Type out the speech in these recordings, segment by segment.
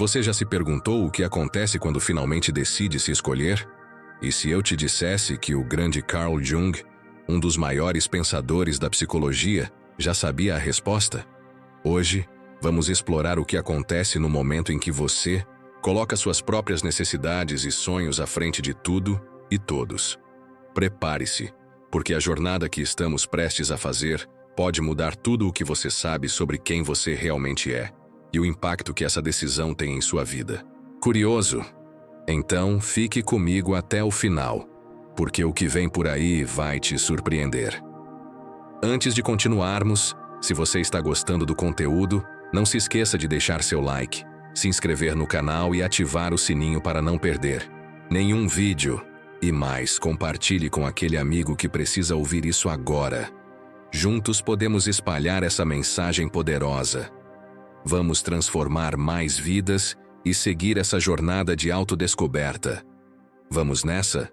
Você já se perguntou o que acontece quando finalmente decide se escolher? E se eu te dissesse que o grande Carl Jung, um dos maiores pensadores da psicologia, já sabia a resposta? Hoje, vamos explorar o que acontece no momento em que você coloca suas próprias necessidades e sonhos à frente de tudo e todos. Prepare-se, porque a jornada que estamos prestes a fazer pode mudar tudo o que você sabe sobre quem você realmente é e o impacto que essa decisão tem em sua vida. Curioso? Então, fique comigo até o final, porque o que vem por aí vai te surpreender. Antes de continuarmos, se você está gostando do conteúdo, não se esqueça de deixar seu like, se inscrever no canal e ativar o sininho para não perder nenhum vídeo. E mais, compartilhe com aquele amigo que precisa ouvir isso agora. Juntos podemos espalhar essa mensagem poderosa. Vamos transformar mais vidas e seguir essa jornada de autodescoberta. Vamos nessa?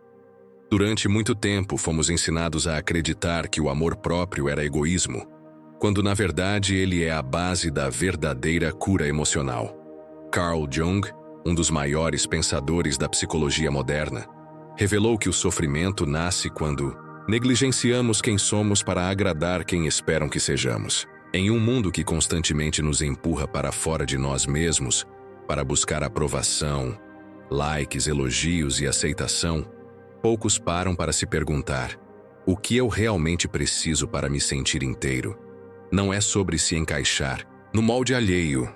Durante muito tempo fomos ensinados a acreditar que o amor próprio era egoísmo, quando na verdade ele é a base da verdadeira cura emocional. Carl Jung, um dos maiores pensadores da psicologia moderna, revelou que o sofrimento nasce quando negligenciamos quem somos para agradar quem esperam que sejamos. Em um mundo que constantemente nos empurra para fora de nós mesmos, para buscar aprovação, likes, elogios e aceitação, poucos param para se perguntar: o que eu realmente preciso para me sentir inteiro? Não é sobre se encaixar no molde alheio,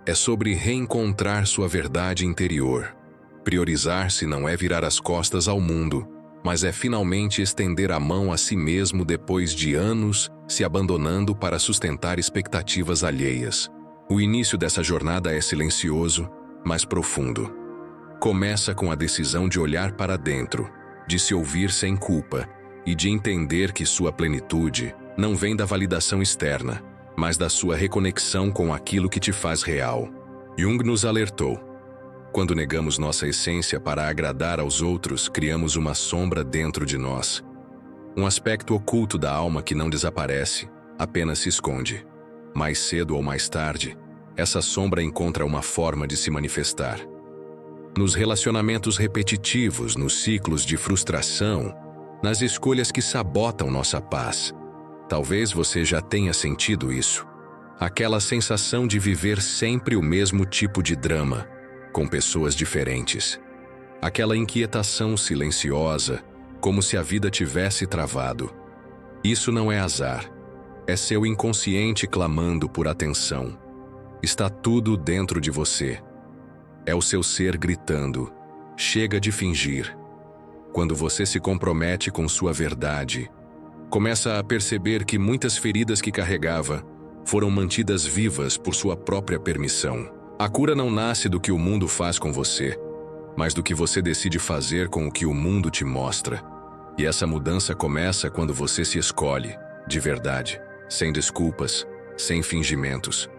é sobre reencontrar sua verdade interior. Priorizar-se não é virar as costas ao mundo, mas é finalmente estender a mão a si mesmo depois de anos se abandonando para sustentar expectativas alheias. O início dessa jornada é silencioso, mas profundo. Começa com a decisão de olhar para dentro, de se ouvir sem culpa e de entender que sua plenitude não vem da validação externa, mas da sua reconexão com aquilo que te faz real. Jung nos alertou: quando negamos nossa essência para agradar aos outros, criamos uma sombra dentro de nós. Um aspecto oculto da alma que não desaparece, apenas se esconde. Mais cedo ou mais tarde, essa sombra encontra uma forma de se manifestar. Nos relacionamentos repetitivos, nos ciclos de frustração, nas escolhas que sabotam nossa paz. Talvez você já tenha sentido isso. Aquela sensação de viver sempre o mesmo tipo de drama, com pessoas diferentes. Aquela inquietação silenciosa, como se a vida tivesse travado. Isso não é azar. É seu inconsciente clamando por atenção. Está tudo dentro de você. É o seu ser gritando: chega de fingir. Quando você se compromete com sua verdade, começa a perceber que muitas feridas que carregava foram mantidas vivas por sua própria permissão. A cura não nasce do que o mundo faz com você, mas do que você decide fazer com o que o mundo te mostra. E essa mudança começa quando você se escolhe, de verdade, sem desculpas, sem fingimentos.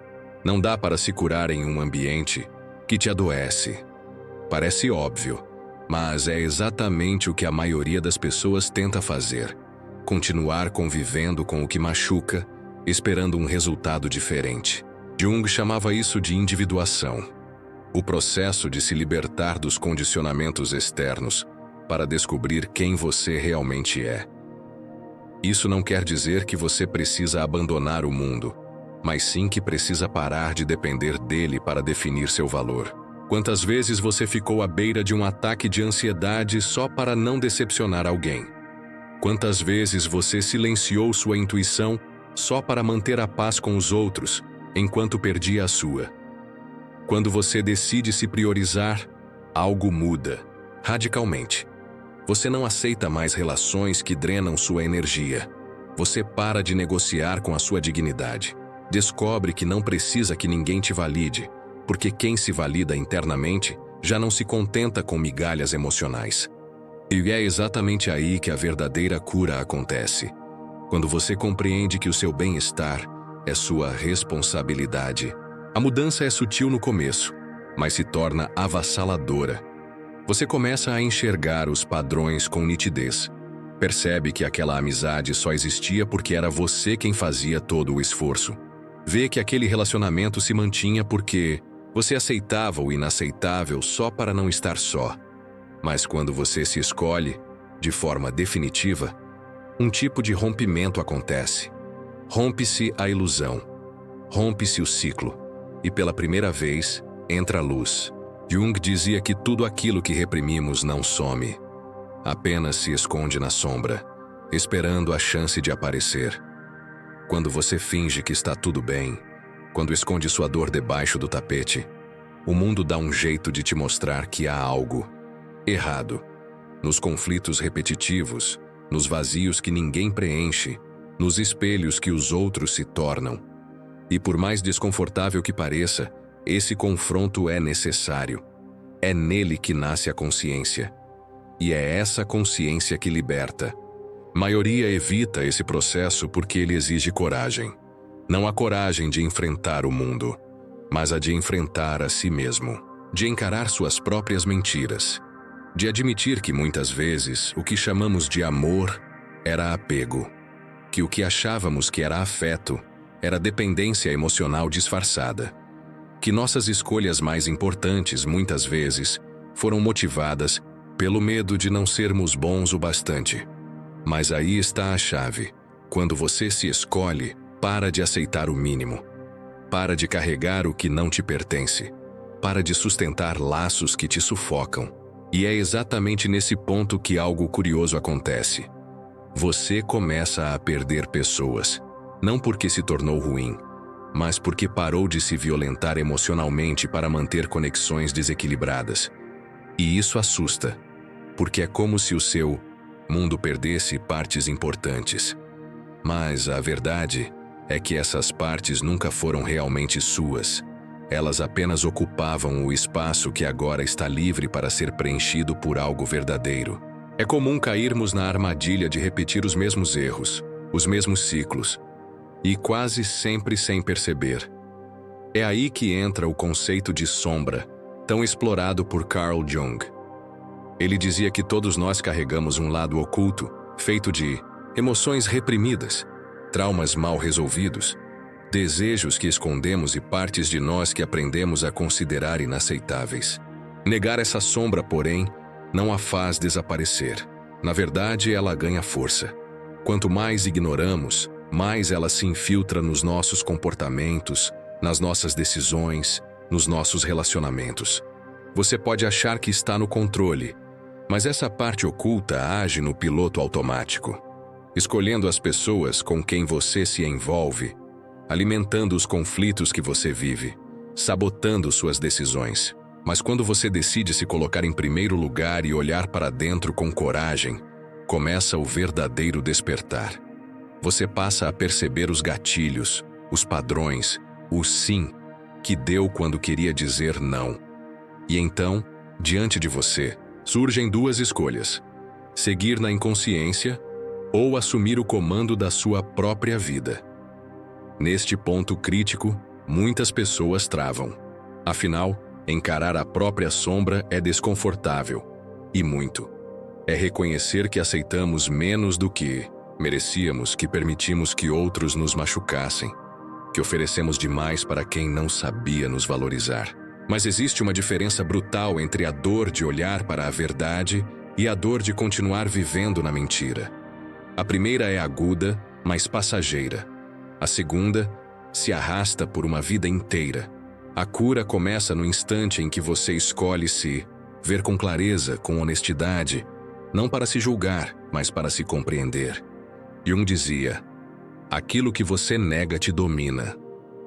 Não dá para se curar em um ambiente que te adoece. Parece óbvio, mas é exatamente o que a maioria das pessoas tenta fazer: continuar convivendo com o que machuca, esperando um resultado diferente. Jung chamava isso de individuação, o processo de se libertar dos condicionamentos externos para descobrir quem você realmente é. Isso não quer dizer que você precisa abandonar o mundo, mas sim que precisa parar de depender dele para definir seu valor. Quantas vezes você ficou à beira de um ataque de ansiedade só para não decepcionar alguém? Quantas vezes você silenciou sua intuição só para manter a paz com os outros, enquanto perdia a sua? Quando você decide se priorizar, algo muda, radicalmente. Você não aceita mais relações que drenam sua energia. Você para de negociar com a sua dignidade. Descobre que não precisa que ninguém te valide, porque quem se valida internamente já não se contenta com migalhas emocionais. E é exatamente aí que a verdadeira cura acontece. Quando você compreende que o seu bem-estar é sua responsabilidade. A mudança é sutil no começo, mas se torna avassaladora. Você começa a enxergar os padrões com nitidez. Percebe que aquela amizade só existia porque era você quem fazia todo o esforço. Vê que aquele relacionamento se mantinha porque Você aceitava o inaceitável só para não estar só. Mas quando você se escolhe, de forma definitiva, um tipo de rompimento acontece. Rompe-se a ilusão. Rompe-se o ciclo. E pela primeira vez, entra a luz. Jung dizia que tudo aquilo que reprimimos não some. Apenas se esconde na sombra, esperando a chance de aparecer. Quando você finge que está tudo bem, quando esconde sua dor debaixo do tapete, o mundo dá um jeito de te mostrar que há algo errado. Nos conflitos repetitivos, nos vazios que ninguém preenche, nos espelhos que os outros se tornam. E por mais desconfortável que pareça, esse confronto é necessário. É nele que nasce a consciência. E é essa consciência que liberta. Maioria evita esse processo porque ele exige coragem. Não a coragem de enfrentar o mundo, mas a de enfrentar a si mesmo, de encarar suas próprias mentiras, de admitir que muitas vezes o que chamamos de amor era apego, que o que achávamos que era afeto era dependência emocional disfarçada, que nossas escolhas mais importantes muitas vezes foram motivadas pelo medo de não sermos bons o bastante. Mas aí está a chave. Quando você se escolhe, para de aceitar o mínimo. Para de carregar o que não te pertence. Para de sustentar laços que te sufocam. E é exatamente nesse ponto que algo curioso acontece. Você começa a perder pessoas, não porque se tornou ruim, mas porque parou de se violentar emocionalmente para manter conexões desequilibradas. E isso assusta, porque é como se o seu mundo perdesse partes importantes. Mas a verdade é que essas partes nunca foram realmente suas. Elas apenas ocupavam o espaço que agora está livre para ser preenchido por algo verdadeiro. É comum cairmos na armadilha de repetir os mesmos erros, os mesmos ciclos, e quase sempre sem perceber. É aí que entra o conceito de sombra, tão explorado por Carl Jung. Ele dizia que todos nós carregamos um lado oculto, feito de emoções reprimidas, traumas mal resolvidos, desejos que escondemos e partes de nós que aprendemos a considerar inaceitáveis. Negar essa sombra, porém, não a faz desaparecer. Na verdade, ela ganha força. Quanto mais ignoramos, mais ela se infiltra nos nossos comportamentos, nas nossas decisões, nos nossos relacionamentos. Você pode achar que está no controle, mas essa parte oculta age no piloto automático, escolhendo as pessoas com quem você se envolve, alimentando os conflitos que você vive, sabotando suas decisões. Mas quando você decide se colocar em primeiro lugar e olhar para dentro com coragem, começa o verdadeiro despertar. Você passa a perceber os gatilhos, os padrões, o sim que deu quando queria dizer não. E então, diante de você, surgem duas escolhas: seguir na inconsciência ou assumir o comando da sua própria vida. Neste ponto crítico, muitas pessoas travam. Afinal, encarar a própria sombra é desconfortável, e muito. É reconhecer que aceitamos menos do que merecíamos, que permitimos que outros nos machucassem, que oferecemos demais para quem não sabia nos valorizar. Mas existe uma diferença brutal entre a dor de olhar para a verdade e a dor de continuar vivendo na mentira. A primeira é aguda, mas passageira. A segunda se arrasta por uma vida inteira. A cura começa no instante em que você escolhe se ver com clareza, com honestidade, não para se julgar, mas para se compreender. Jung dizia: aquilo que você nega te domina,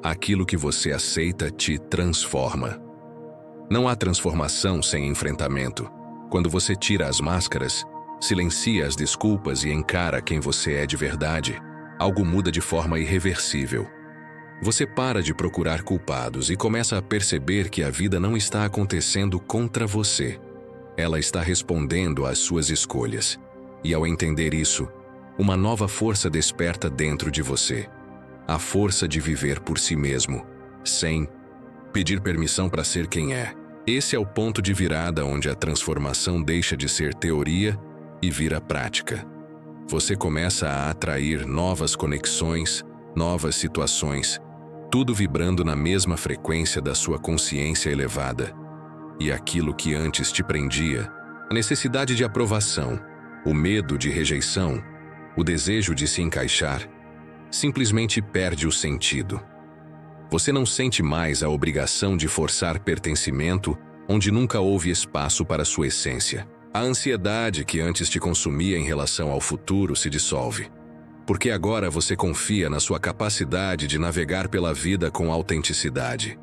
aquilo que você aceita te transforma. Não há transformação sem enfrentamento. Quando você tira as máscaras, silencia as desculpas e encara quem você é de verdade, algo muda de forma irreversível. Você para de procurar culpados e começa a perceber que a vida não está acontecendo contra você. Ela está respondendo às suas escolhas. E ao entender isso, uma nova força desperta dentro de você. A força de viver por si mesmo, sem pedir permissão para ser quem é. Esse é o ponto de virada onde a transformação deixa de ser teoria e vira prática. Você começa a atrair novas conexões, novas situações, tudo vibrando na mesma frequência da sua consciência elevada. E aquilo que antes te prendia, a necessidade de aprovação, o medo de rejeição, o desejo de se encaixar, simplesmente perde o sentido. Você não sente mais a obrigação de forçar pertencimento onde nunca houve espaço para sua essência. A ansiedade que antes te consumia em relação ao futuro se dissolve, porque agora você confia na sua capacidade de navegar pela vida com autenticidade.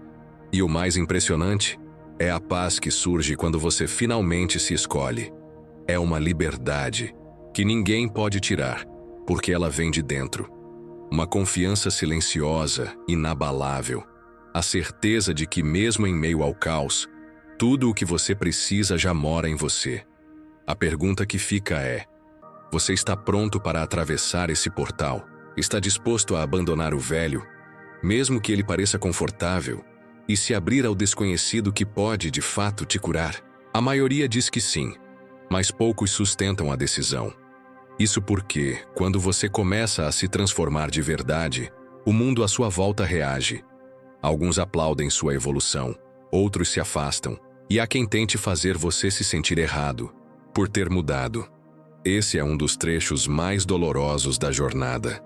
E o mais impressionante é a paz que surge quando você finalmente se escolhe. É uma liberdade que ninguém pode tirar, porque ela vem de dentro. Uma confiança silenciosa, inabalável. A certeza de que mesmo em meio ao caos, tudo o que você precisa já mora em você. A pergunta que fica é: você está pronto para atravessar esse portal? Está disposto a abandonar o velho, mesmo que ele pareça confortável, e se abrir ao desconhecido que pode, de fato, te curar? A maioria diz que sim, mas poucos sustentam a decisão. Isso porque, quando você começa a se transformar de verdade, o mundo à sua volta reage. Alguns aplaudem sua evolução, outros se afastam, e há quem tente fazer você se sentir errado por ter mudado. Esse é um dos trechos mais dolorosos da jornada.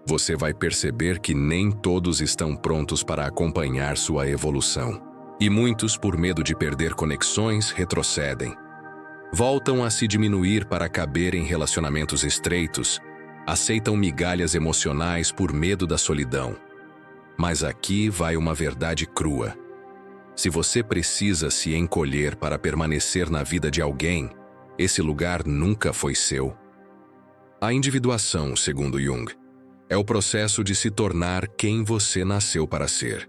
Você vai perceber que nem todos estão prontos para acompanhar sua evolução. E muitos, por medo de perder conexões, retrocedem. Voltam a se diminuir para caber em relacionamentos estreitos, aceitam migalhas emocionais por medo da solidão. Mas aqui vai uma verdade crua. Se você precisa se encolher para permanecer na vida de alguém, esse lugar nunca foi seu. A individuação, segundo Jung, é o processo de se tornar quem você nasceu para ser.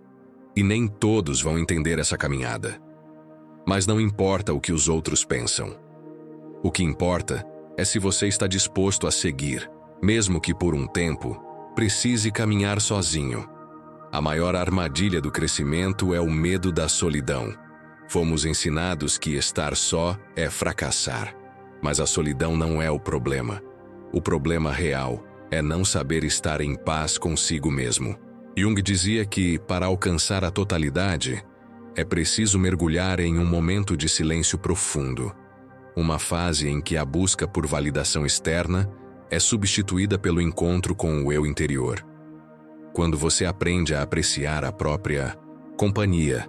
E nem todos vão entender essa caminhada. Mas não importa o que os outros pensam. O que importa é se você está disposto a seguir, mesmo que por um tempo precise caminhar sozinho. A maior armadilha do crescimento é o medo da solidão. Fomos ensinados que estar só é fracassar. Mas a solidão não é o problema. O problema real é não saber estar em paz consigo mesmo. Jung dizia que, para alcançar a totalidade, é preciso mergulhar em um momento de silêncio profundo. Uma fase em que a busca por validação externa é substituída pelo encontro com o eu interior. Quando você aprende a apreciar a própria companhia,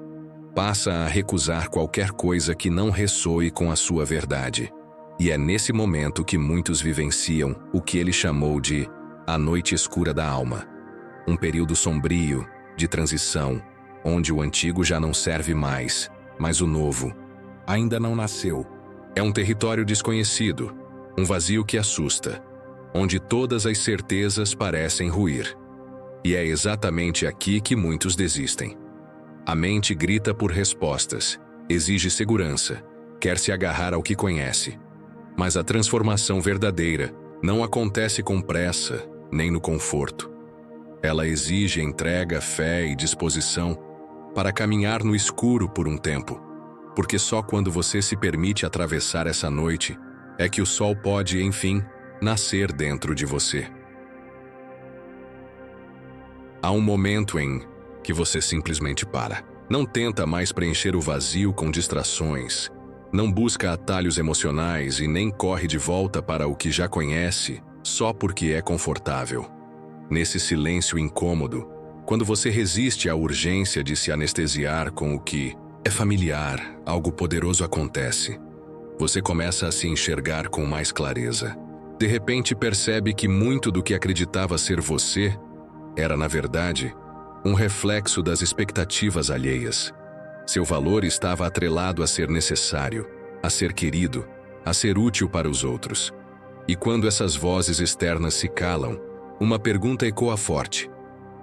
passa a recusar qualquer coisa que não ressoe com a sua verdade. E é nesse momento que muitos vivenciam o que ele chamou de a noite escura da alma. Um período sombrio, de transição, onde o antigo já não serve mais, mas o novo ainda não nasceu. É um território desconhecido, um vazio que assusta, onde todas as certezas parecem ruir. E é exatamente aqui que muitos desistem. A mente grita por respostas, exige segurança, quer se agarrar ao que conhece. Mas a transformação verdadeira não acontece com pressa, nem no conforto. Ela exige entrega, fé e disposição para caminhar no escuro por um tempo. Porque só quando você se permite atravessar essa noite é que o sol pode, enfim, nascer dentro de você. Há um momento em que você simplesmente para. Não tenta mais preencher o vazio com distrações, não busca atalhos emocionais e nem corre de volta para o que já conhece só porque é confortável. Nesse silêncio incômodo, quando você resiste à urgência de se anestesiar com o que é familiar, algo poderoso acontece. Você começa a se enxergar com mais clareza. De repente percebe que muito do que acreditava ser você era, na verdade, um reflexo das expectativas alheias. Seu valor estava atrelado a ser necessário, a ser querido, a ser útil para os outros. E quando essas vozes externas se calam, uma pergunta ecoa forte: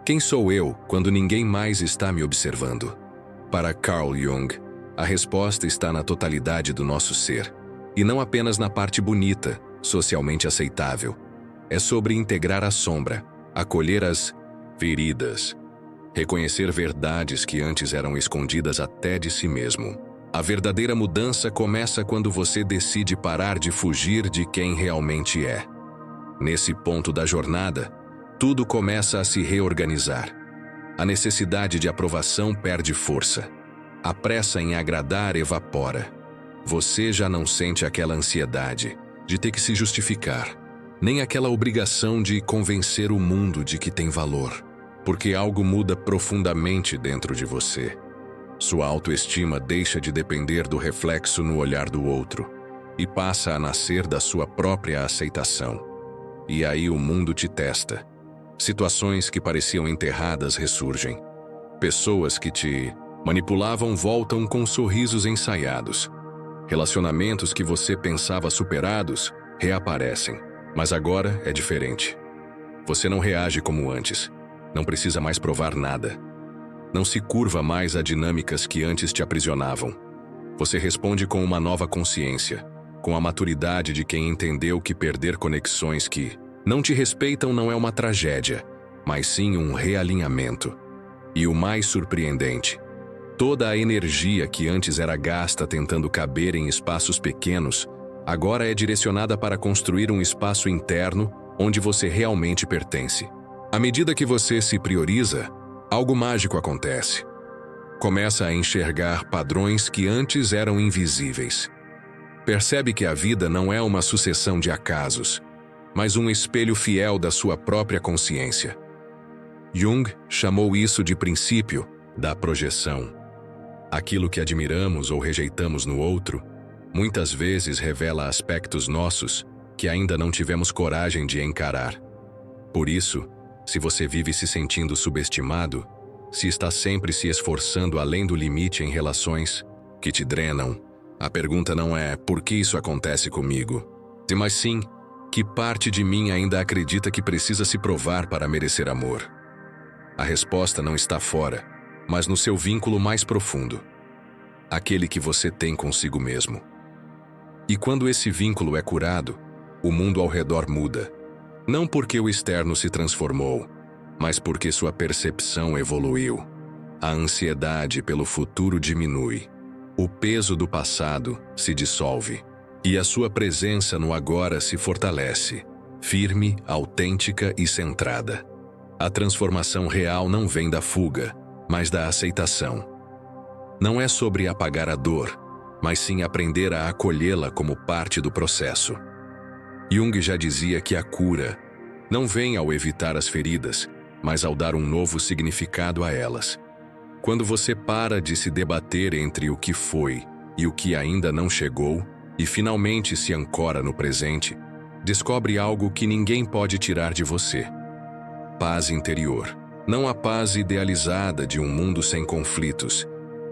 quem sou eu quando ninguém mais está me observando? Para Carl Jung, a resposta está na totalidade do nosso ser, e não apenas na parte bonita, socialmente aceitável. É sobre integrar a sombra, acolher as feridas, reconhecer verdades que antes eram escondidas até de si mesmo. A verdadeira mudança começa quando você decide parar de fugir de quem realmente é. Nesse ponto da jornada, tudo começa a se reorganizar. A necessidade de aprovação perde força. A pressa em agradar evapora. Você já não sente aquela ansiedade de ter que se justificar, nem aquela obrigação de convencer o mundo de que tem valor, porque algo muda profundamente dentro de você. Sua autoestima deixa de depender do reflexo no olhar do outro e passa a nascer da sua própria aceitação. E aí o mundo te testa. Situações que pareciam enterradas ressurgem. Pessoas que te manipulavam voltam com sorrisos ensaiados. Relacionamentos que você pensava superados reaparecem. Mas agora é diferente. Você não reage como antes. Não precisa mais provar nada. Não se curva mais a dinâmicas que antes te aprisionavam. Você responde com uma nova consciência, com a maturidade de quem entendeu que perder conexões que não te respeitam não é uma tragédia, mas sim um realinhamento. E o mais surpreendente, toda a energia que antes era gasta tentando caber em espaços pequenos, agora é direcionada para construir um espaço interno onde você realmente pertence. À medida que você se prioriza, algo mágico acontece. Começa a enxergar padrões que antes eram invisíveis. Percebe que a vida não é uma sucessão de acasos, mas um espelho fiel da sua própria consciência. Jung chamou isso de princípio da projeção. Aquilo que admiramos ou rejeitamos no outro, muitas vezes revela aspectos nossos que ainda não tivemos coragem de encarar. Por isso, se você vive se sentindo subestimado, se está sempre se esforçando além do limite em relações que te drenam, a pergunta não é por que isso acontece comigo, mas sim, que parte de mim ainda acredita que precisa se provar para merecer amor? A resposta não está fora, mas no seu vínculo mais profundo, aquele que você tem consigo mesmo. E quando esse vínculo é curado, o mundo ao redor muda. Não porque o externo se transformou, mas porque sua percepção evoluiu. A ansiedade pelo futuro diminui. O peso do passado se dissolve. E a sua presença no agora se fortalece, firme, autêntica e centrada. A transformação real não vem da fuga, mas da aceitação. Não é sobre apagar a dor, mas sim aprender a acolhê-la como parte do processo. Jung já dizia que a cura não vem ao evitar as feridas, mas ao dar um novo significado a elas. Quando você para de se debater entre o que foi e o que ainda não chegou, e finalmente se ancora no presente, descobre algo que ninguém pode tirar de você. Paz interior. Não a paz idealizada de um mundo sem conflitos,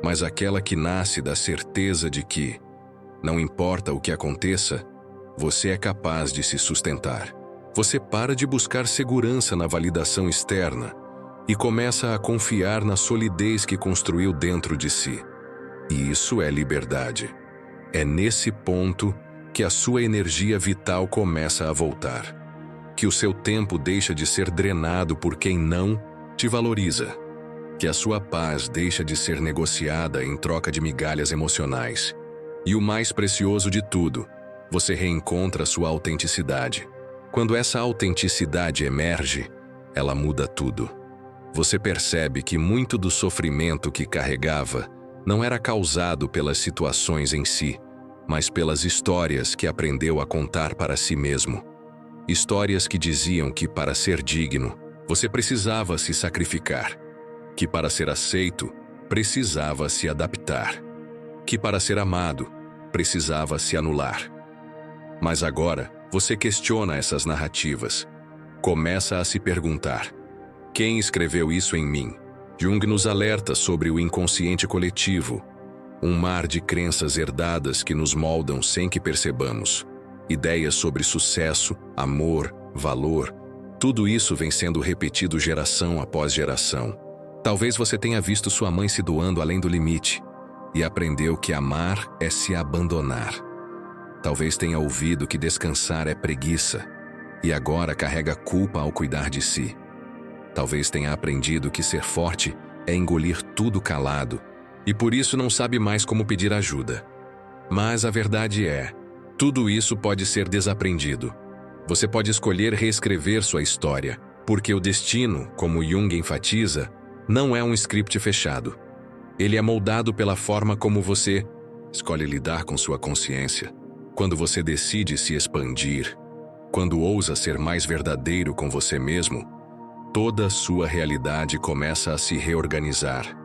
mas aquela que nasce da certeza de que, não importa o que aconteça, você é capaz de se sustentar. Você para de buscar segurança na validação externa e começa a confiar na solidez que construiu dentro de si. E isso é liberdade. É nesse ponto que a sua energia vital começa a voltar, que o seu tempo deixa de ser drenado por quem não te valoriza, que a sua paz deixa de ser negociada em troca de migalhas emocionais. E o mais precioso de tudo, você reencontra sua autenticidade. Quando essa autenticidade emerge, ela muda tudo. Você percebe que muito do sofrimento que carregava não era causado pelas situações em si, mas pelas histórias que aprendeu a contar para si mesmo. Histórias que diziam que para ser digno, você precisava se sacrificar, que para ser aceito, precisava se adaptar, que para ser amado, precisava se anular. Mas agora, você questiona essas narrativas. Começa a se perguntar: quem escreveu isso em mim? Jung nos alerta sobre o inconsciente coletivo, um mar de crenças herdadas que nos moldam sem que percebamos. Ideias sobre sucesso, amor, valor, tudo isso vem sendo repetido geração após geração. Talvez você tenha visto sua mãe se doando além do limite e aprendeu que amar é se abandonar. Talvez tenha ouvido que descansar é preguiça e agora carrega culpa ao cuidar de si. Talvez tenha aprendido que ser forte é engolir tudo calado e por isso não sabe mais como pedir ajuda. Mas a verdade é, tudo isso pode ser desaprendido. Você pode escolher reescrever sua história, porque o destino, como Jung enfatiza, não é um script fechado. Ele é moldado pela forma como você escolhe lidar com sua consciência. Quando você decide se expandir, quando ousa ser mais verdadeiro com você mesmo, toda a sua realidade começa a se reorganizar.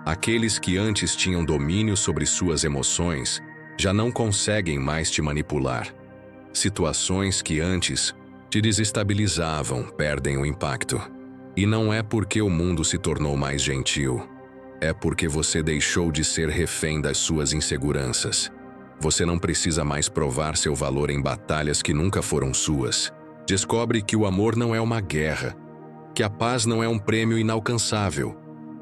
Aqueles que antes tinham domínio sobre suas emoções já não conseguem mais te manipular. Situações que antes te desestabilizavam perdem o impacto. E não é porque o mundo se tornou mais gentil. É porque você deixou de ser refém das suas inseguranças. Você não precisa mais provar seu valor em batalhas que nunca foram suas. Descobre que o amor não é uma guerra, que a paz não é um prêmio inalcançável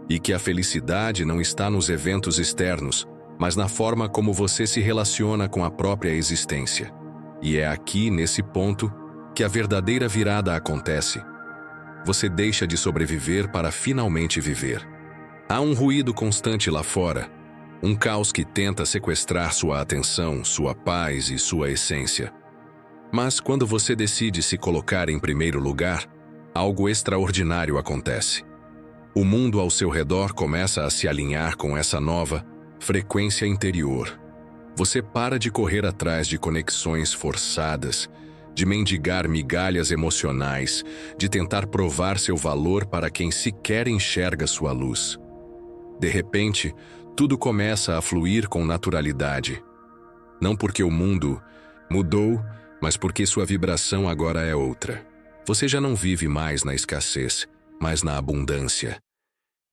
e que a felicidade não está nos eventos externos, mas na forma como você se relaciona com a própria existência. E é aqui, nesse ponto, que a verdadeira virada acontece. Você deixa de sobreviver para finalmente viver. Há um ruído constante lá fora, um caos que tenta sequestrar sua atenção, sua paz e sua essência. Mas quando você decide se colocar em primeiro lugar, algo extraordinário acontece. O mundo ao seu redor começa a se alinhar com essa nova frequência interior. Você para de correr atrás de conexões forçadas, de mendigar migalhas emocionais, de tentar provar seu valor para quem sequer enxerga sua luz. De repente, tudo começa a fluir com naturalidade. Não porque o mundo mudou, mas porque sua vibração agora é outra. Você já não vive mais na escassez, mas na abundância.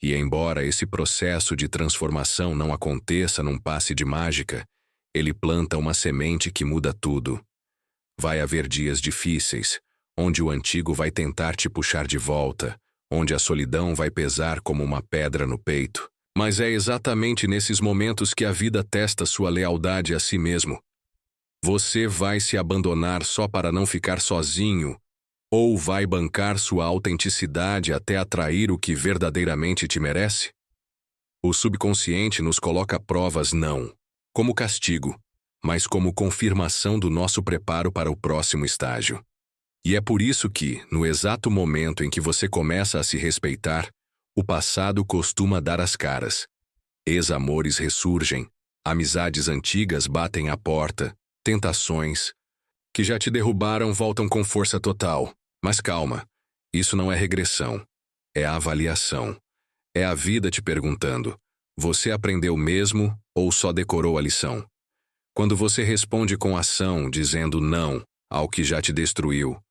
E embora esse processo de transformação não aconteça num passe de mágica, ele planta uma semente que muda tudo. Vai haver dias difíceis, onde o antigo vai tentar te puxar de volta, onde a solidão vai pesar como uma pedra no peito. Mas é exatamente nesses momentos que a vida testa sua lealdade a si mesmo. Você vai se abandonar só para não ficar sozinho, ou vai bancar sua autenticidade até atrair o que verdadeiramente te merece? O subconsciente nos coloca provas não como castigo, mas como confirmação do nosso preparo para o próximo estágio. E é por isso que, no exato momento em que você começa a se respeitar, o passado costuma dar as caras. Ex-amores ressurgem, amizades antigas batem à porta, tentações que já te derrubaram voltam com força total. Mas calma, isso não é regressão, é avaliação. É a vida te perguntando, você aprendeu mesmo ou só decorou a lição? Quando você responde com ação, dizendo não ao que já te destruiu,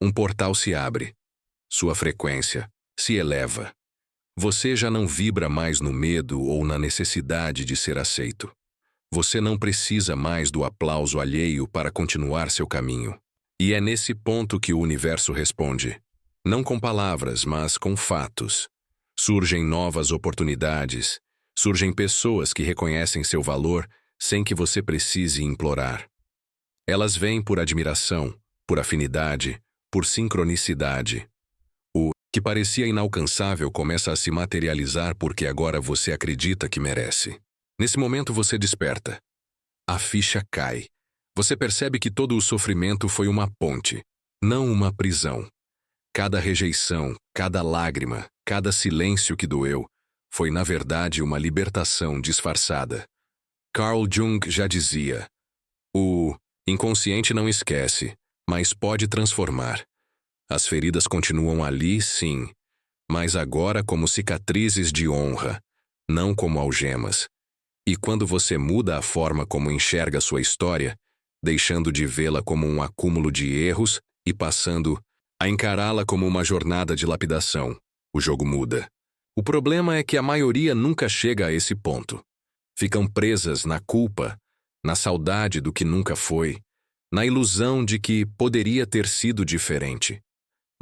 um portal se abre. Sua frequência se eleva. Você já não vibra mais no medo ou na necessidade de ser aceito. Você não precisa mais do aplauso alheio para continuar seu caminho. E é nesse ponto que o universo responde. Não com palavras, mas com fatos. Surgem novas oportunidades. Surgem pessoas que reconhecem seu valor sem que você precise implorar. Elas vêm por admiração, por afinidade, por sincronicidade. O que parecia inalcançável começa a se materializar porque agora você acredita que merece. Nesse momento você desperta. A ficha cai. Você percebe que todo o sofrimento foi uma ponte, não uma prisão. Cada rejeição, cada lágrima, cada silêncio que doeu, foi na verdade uma libertação disfarçada. Carl Jung já dizia, o inconsciente não esquece, mas pode transformar. As feridas continuam ali, sim, mas agora como cicatrizes de honra, não como algemas. E quando você muda a forma como enxerga sua história, deixando de vê-la como um acúmulo de erros e passando a encará-la como uma jornada de lapidação, o jogo muda. O problema é que a maioria nunca chega a esse ponto. Ficam presas na culpa, na saudade do que nunca foi, na ilusão de que poderia ter sido diferente.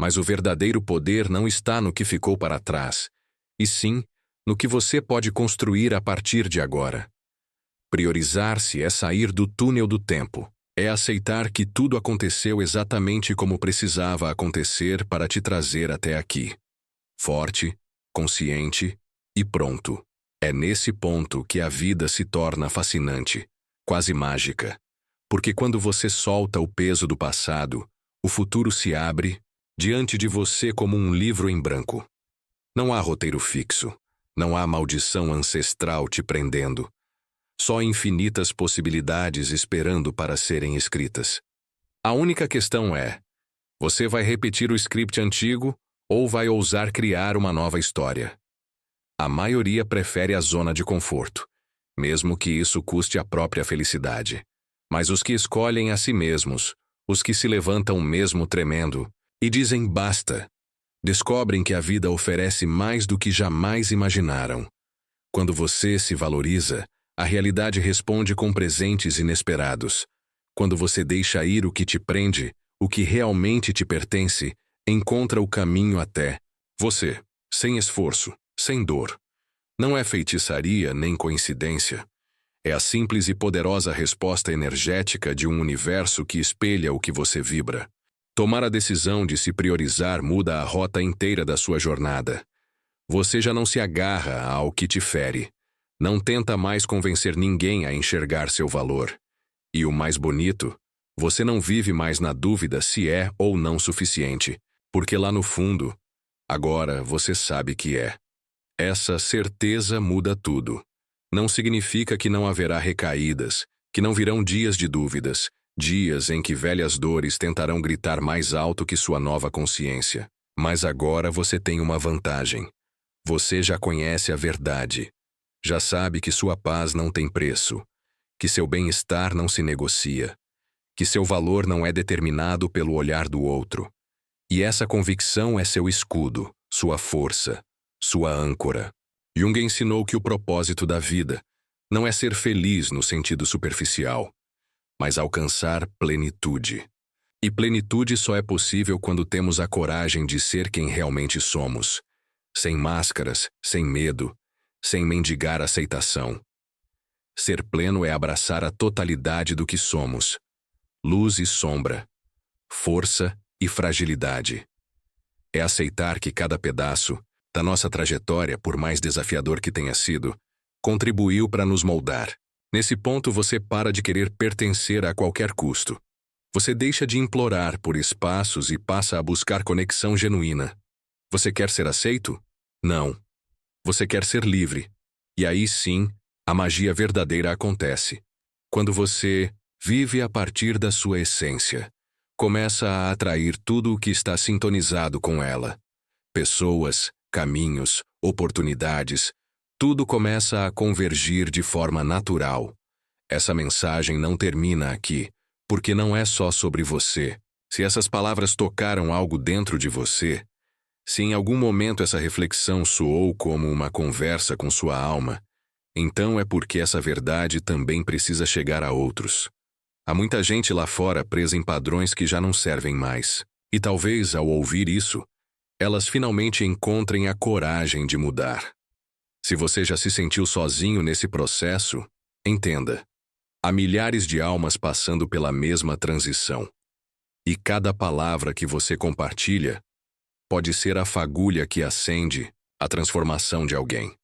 Mas o verdadeiro poder não está no que ficou para trás, e sim no que você pode construir a partir de agora. Priorizar-se é sair do túnel do tempo. É aceitar que tudo aconteceu exatamente como precisava acontecer para te trazer até aqui. Forte, consciente e pronto. É nesse ponto que a vida se torna fascinante, quase mágica. Porque quando você solta o peso do passado, o futuro se abre diante de você como um livro em branco. Não há roteiro fixo. Não há maldição ancestral te prendendo. Só infinitas possibilidades esperando para serem escritas. A única questão é: você vai repetir o script antigo ou vai ousar criar uma nova história? A maioria prefere a zona de conforto, mesmo que isso custe a própria felicidade. Mas os que escolhem a si mesmos, os que se levantam mesmo tremendo e dizem basta, descobrem que a vida oferece mais do que jamais imaginaram. Quando você se valoriza, a realidade responde com presentes inesperados. Quando você deixa ir o que te prende, o que realmente te pertence, encontra o caminho até você, sem esforço, sem dor. Não é feitiçaria nem coincidência. É a simples e poderosa resposta energética de um universo que espelha o que você vibra. Tomar a decisão de se priorizar muda a rota inteira da sua jornada. Você já não se agarra ao que te fere. Não tenta mais convencer ninguém a enxergar seu valor. E o mais bonito, você não vive mais na dúvida se é ou não suficiente, porque lá no fundo, agora você sabe que é. Essa certeza muda tudo. Não significa que não haverá recaídas, que não virão dias de dúvidas, dias em que velhas dores tentarão gritar mais alto que sua nova consciência. Mas agora você tem uma vantagem. Você já conhece a verdade. Já sabe que sua paz não tem preço, que seu bem-estar não se negocia, que seu valor não é determinado pelo olhar do outro. E essa convicção é seu escudo, sua força, sua âncora. Jung ensinou que o propósito da vida não é ser feliz no sentido superficial, mas alcançar plenitude. E plenitude só é possível quando temos a coragem de ser quem realmente somos, sem máscaras, sem medo, sem mendigar aceitação. Ser pleno é abraçar a totalidade do que somos, luz e sombra, força e fragilidade. É aceitar que cada pedaço da nossa trajetória, por mais desafiador que tenha sido, contribuiu para nos moldar. Nesse ponto você para de querer pertencer a qualquer custo. Você deixa de implorar por espaços e passa a buscar conexão genuína. Você quer ser aceito? Não. Você quer ser livre. E aí sim, a magia verdadeira acontece. Quando você vive a partir da sua essência, começa a atrair tudo o que está sintonizado com ela. Pessoas, caminhos, oportunidades, tudo começa a convergir de forma natural. Essa mensagem não termina aqui, porque não é só sobre você. Se essas palavras tocaram algo dentro de você, se em algum momento essa reflexão soou como uma conversa com sua alma, então é porque essa verdade também precisa chegar a outros. Há muita gente lá fora presa em padrões que já não servem mais. E talvez, ao ouvir isso, elas finalmente encontrem a coragem de mudar. Se você já se sentiu sozinho nesse processo, entenda. Há milhares de almas passando pela mesma transição. E cada palavra que você compartilha pode ser a fagulha que acende a transformação de alguém.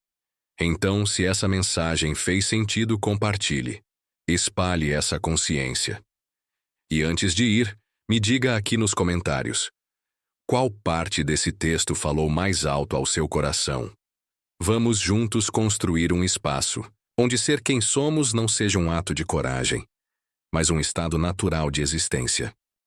Então, se essa mensagem fez sentido, compartilhe. Espalhe essa consciência. E antes de ir, me diga aqui nos comentários: qual parte desse texto falou mais alto ao seu coração? Vamos juntos construir um espaço onde ser quem somos não seja um ato de coragem, mas um estado natural de existência.